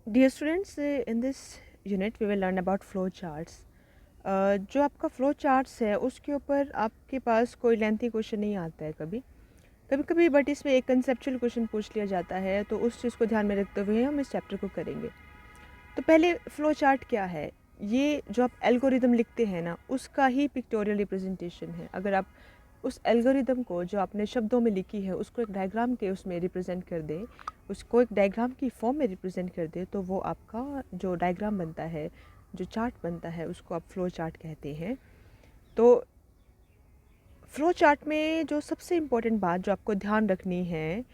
Dear students, in this unit we will learn about flow charts. जो आपका flow charts है उसके ऊपर आपके पास कोई लेंथी क्वेश्चन नहीं आता है कभी कभी कभी, बट इसमें एक कंसेप्चुअल क्वेश्चन पूछ लिया जाता है, तो उस चीज़ को ध्यान में रखते हुए हम इस चैप्टर को करेंगे। तो पहले फ्लो चार्ट क्या है? ये जो आप एल्गोरिदम लिखते हैं ना, उसका ही पिक्टोरियल रिप्रेजेंटेशन है। अगर आप उस एल्गोरिदम को जो आपने शब्दों में लिखी है उसको एक डायग्राम के उसमें रिप्रेजेंट कर दें, उसको एक डायग्राम की फॉर्म में रिप्रेजेंट कर दें, तो वो आपका जो डायग्राम बनता है, जो चार्ट बनता है, उसको आप फ्लो चार्ट कहते हैं। तो फ्लो चार्ट में जो सबसे इम्पोर्टेंट बात जो आपको ध्यान रखनी है,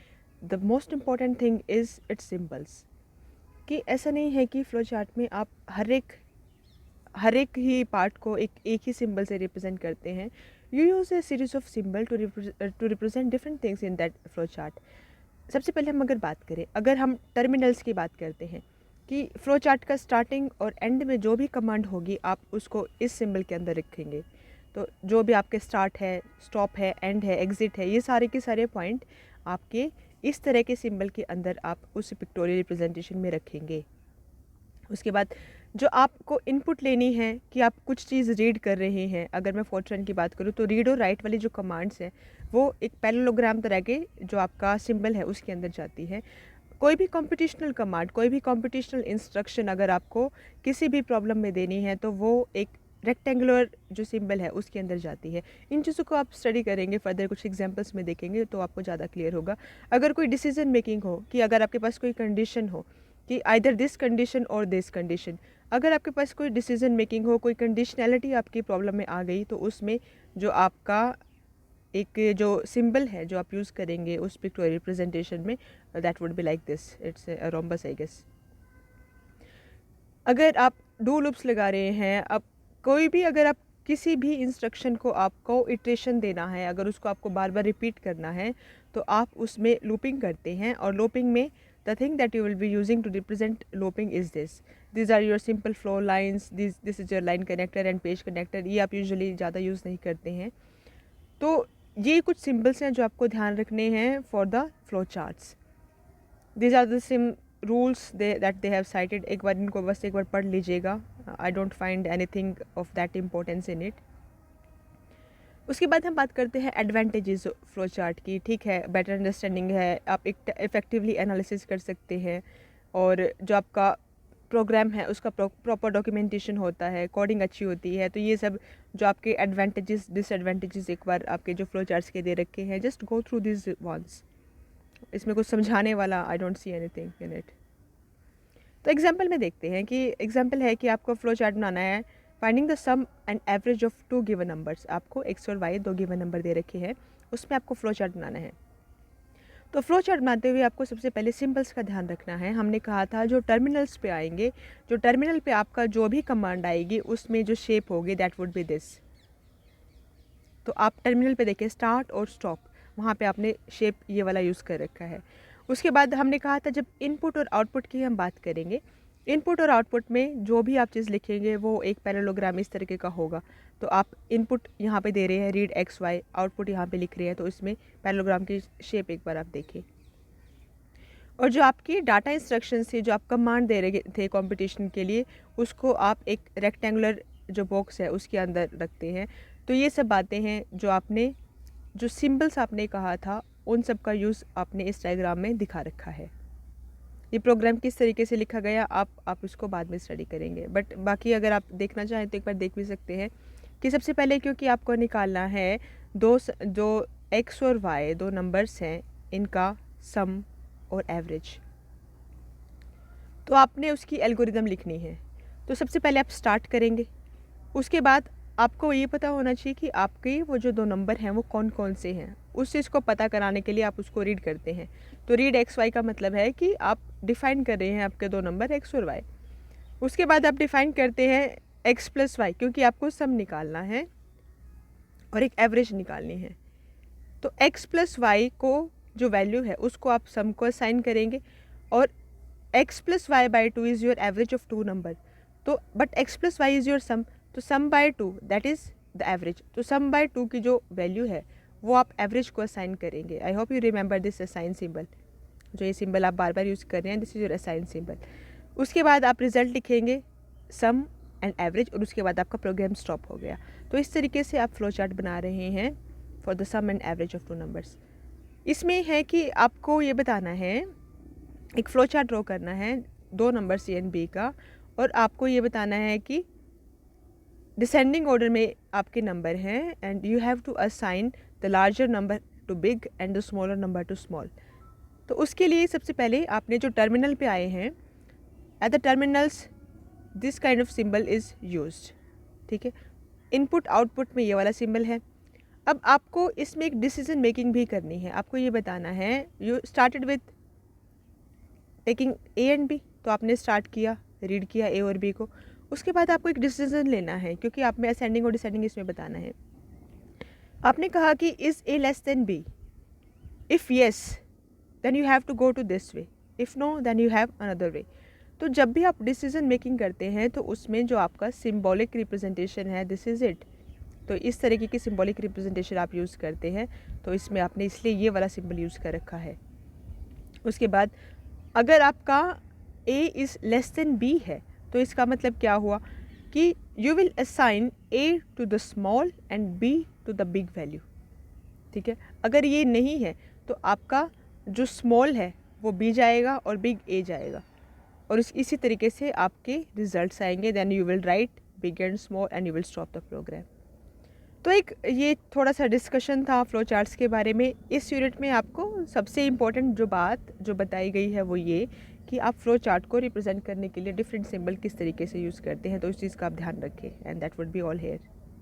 the most important thing is it's symbols. कि ऐसा नहीं है कि फ्लो चार्ट में आप हर एक ही पार्ट को एक ही सिंबल से रिप्रेजेंट करते हैं। You use a series of symbol to represent different things in that flow chart. सबसे पहले हम अगर बात करें, अगर हम टर्मिनल्स की बात करते हैं कि फ्लो चार्ट का स्टार्टिंग और एंड में जो भी कमांड होगी आप उसको इस सिंबल के अंदर रखेंगे। तो जो भी आपके स्टार्ट है, स्टॉप है, एंड है, एग्ज़िट है, ये सारे के सारे पॉइंट आपके इस तरह के सिंबल के अंदर आप उस पिक्टोरियल रिप्रेजेंटेशन में रखेंगे। उसके बाद जो आपको इनपुट लेनी है कि आप कुछ चीज़ रीड कर रहे हैं, अगर मैं फोर्ट्रन की बात करूँ तो रीड और राइट वाली जो कमांड्स हैं वो एक पैरेललोग्राम तरह के जो आपका सिंबल है उसके अंदर जाती है। कोई भी कॉम्पिटिशनल कमांड, कोई भी कॉम्पिटिशनल इंस्ट्रक्शन अगर आपको किसी भी प्रॉब्लम में देनी है तो वो एक रेक्टेंगुलर जो सिंबल है उसके अंदर जाती है। इन चीज़ों को आप स्टडी करेंगे फर्दर, कुछ एग्जांपल्स में देखेंगे तो आपको ज़्यादा क्लियर होगा। अगर कोई डिसीजन मेकिंग हो, कि अगर आपके पास कोई कंडीशन हो कि आइदर दिस कंडीशन और दिस कंडीशन, अगर आपके पास कोई डिसीजन मेकिंग हो, कोई कंडीशनैलिटी आपकी प्रॉब्लम में आ गई, तो उसमें जो आपका एक जो सिंबल है जो आप यूज़ करेंगे उस पिक्टोरियल रिप्रेजेंटेशन में, that would be like this, it's a rhombus I guess. अगर आप डू लूप्स लगा रहे हैं, अब कोई भी, अगर आप किसी भी इंस्ट्रक्शन को आपको इटरेशन देना है, अगर उसको आपको बार बार रिपीट करना है, तो आप उसमें लूपिंग करते हैं। और लूपिंग में the thing that you will be using to represent looping is this, these are your simple flow lines, this is your line connector and page connector. ये आप यूजुअली ज़्यादा यूज़ नहीं करते हैं। तो ये कुछ सिंबल्स हैं जो आपको ध्यान रखने हैं for the flow charts. These are the same rules that they have cited. एक बार इनको बस एक बार पढ़ लीजिएगा। I don't find anything of that importance in it. उसके बाद हम बात करते हैं एडवांटेजेस फ्लो चार्ट की। ठीक है, बेटर अंडरस्टैंडिंग है, आप एक इफेक्टिवली एनालिसिस कर सकते हैं, और जो आपका प्रोग्राम है उसका प्रॉपर डॉक्यूमेंटेशन होता है, कोडिंग अच्छी होती है। तो ये सब जो आपके एडवांटेजेस डिसएडवांटेजेस एक बार आपके जो फ्लो चार्ट्स के दे रखे हैं, just go through this once. इसमें कुछ समझाने वाला I don't see anything in it. तो एग्जाम्पल में देखते हैं कि एग्जाम्पल है कि आपको फ्लो चार्ट बनाना है, finding the sum and average of two given numbers. आपको एक्स और वाई दो गिवन नंबर दे रखे हैं, उसमें आपको फ्लो चार्ट बनाना है। तो फ्लो चार्ट बनाते हुए आपको सबसे पहले सिंबल्स का ध्यान रखना है। हमने कहा था जो टर्मिनल्स पे आएंगे, जो टर्मिनल पे आपका जो भी कमांड आएगी उसमें जो शेप होगी दैट वुड बी दिस। तो आप टर्मिनल पे देखिए स्टार्ट और स्टॉप, वहाँ पे आपने शेप ये वाला यूज़ कर रखा है। उसके बाद हमने कहा था जब इनपुट और आउटपुट की हम बात करेंगे, इनपुट और आउटपुट में जो भी आप चीज़ लिखेंगे वो एक पैरेललोग्राम इस तरीके का होगा। तो आप इनपुट यहाँ पे दे रहे हैं रीड एक्स वाई, आउटपुट यहाँ पे लिख रहे हैं, तो इसमें पैरेललोग्राम की शेप एक बार आप देखिए। और जो आपकी डाटा इंस्ट्रक्शन थी, जो आप कमांड दे रहे थे कंपटीशन के लिए, उसको आप एक रेक्टेंगुलर जो बॉक्स है उसके अंदर रखते हैं। तो ये सब बातें हैं जो आपने, जो सिंबल्स आपने कहा था, उन सब का यूज़ आपने इस डायग्राम में दिखा रखा है। ये प्रोग्राम किस तरीके से लिखा गया आप उसको बाद में स्टडी करेंगे, बट बाकी अगर आप देखना चाहें तो एक बार देख भी सकते हैं कि सबसे पहले, क्योंकि आपको निकालना है जो एक्स और वाई दो नंबर्स हैं, इनका सम और एवरेज, तो आपने उसकी एल्गोरिदम लिखनी है। तो सबसे पहले आप स्टार्ट करेंगे। उसके बाद आपको ये पता होना चाहिए कि आपके वो जो दो नंबर हैं वो कौन कौन से हैं। उस चीज़ को पता कराने के लिए आप उसको रीड करते हैं। तो रीड एक्स वाई का मतलब है कि आप डिफ़ाइन कर रहे हैं आपके दो नंबर एक्स और वाई। उसके बाद आप डिफ़ाइन करते हैं एक्स प्लस वाई, क्योंकि आपको सम निकालना है और एक एवरेज निकालनी है। तो एक्स प्लस वाई को जो वैल्यू है उसको आप सम को असाइन करेंगे, और X plus Y by two is your average of two number. तो but X plus Y is your sum, तो sum by two that is the average. तो सम बाय टू की जो वैल्यू है वो आप एवरेज को असाइन करेंगे। I hope you remember this assign symbol. जो ये सिंबल आप बार बार यूज़ कर रहे हैं, this is your assign symbol. उसके बाद आप रिज़ल्ट लिखेंगे, सम एंड एवरेज, और उसके बाद आपका प्रोग्राम स्टॉप हो गया। तो इस तरीके से आप फ्लो चार्ट बना रहे हैं for the sum and average of two numbers. इसमें है कि आपको ये बताना है, एक फ़्लो चार्ट ड्रॉ करना है दो नंबर सी एंड बी का, और आपको ये बताना है कि डिसेंडिंग ऑर्डर में आपके नंबर हैं and you have to assign the larger number to big and the smaller number to small. तो उसके लिए सबसे पहले आपने जो टर्मिनल पे आए हैं, at the terminals this kind of symbol is used, ठीक है। इनपुट आउटपुट में ये वाला सिंबल है। अब आपको इसमें एक डिसीजन मेकिंग भी करनी है। आपको ये बताना है, you started with taking A and B, तो आपने स्टार्ट किया, रीड किया ए और बी को। उसके बाद आपको एक डिसीजन लेना है, क्योंकि आप में असेंडिंग और डिसेंडिंग इसमें बताना है। आपने कहा कि is A less than B, if yes then you have to go to this way, if no then you have another way. तो जब भी आप डिसीजन मेकिंग करते हैं तो उसमें जो आपका सिम्बॉलिक रिप्रेजेंटेशन है, दिस इज़ इट। तो इस तरीके की सिम्बॉलिक रिप्रेजेंटेशन आप यूज़ करते हैं, तो इसमें आपने इसलिए ये वाला सिंबल यूज़ कर रखा है। उसके बाद अगर आपका a is less than b है, तो इसका मतलब क्या हुआ कि you will assign a to the small and b to the big value, ठीक है। अगर ये नहीं है तो आपका जो स्मॉल है वो b जाएगा और बिग a जाएगा, और इसी तरीके से आपके रिजल्ट्स आएंगे। Then you will write big and small and you will stop the program. तो एक ये थोड़ा सा डिस्कशन था फ्लो चार्ट्स के बारे में। इस यूनिट में आपको सबसे इम्पोर्टेंट जो बात जो बताई गई है वो ये कि आप फ्लो चार्ट को रिप्रेजेंट करने के लिए डिफरेंट सिंबल किस तरीके से यूज़ करते हैं, तो इस चीज़ का आप ध्यान रखें। And that would be all hair.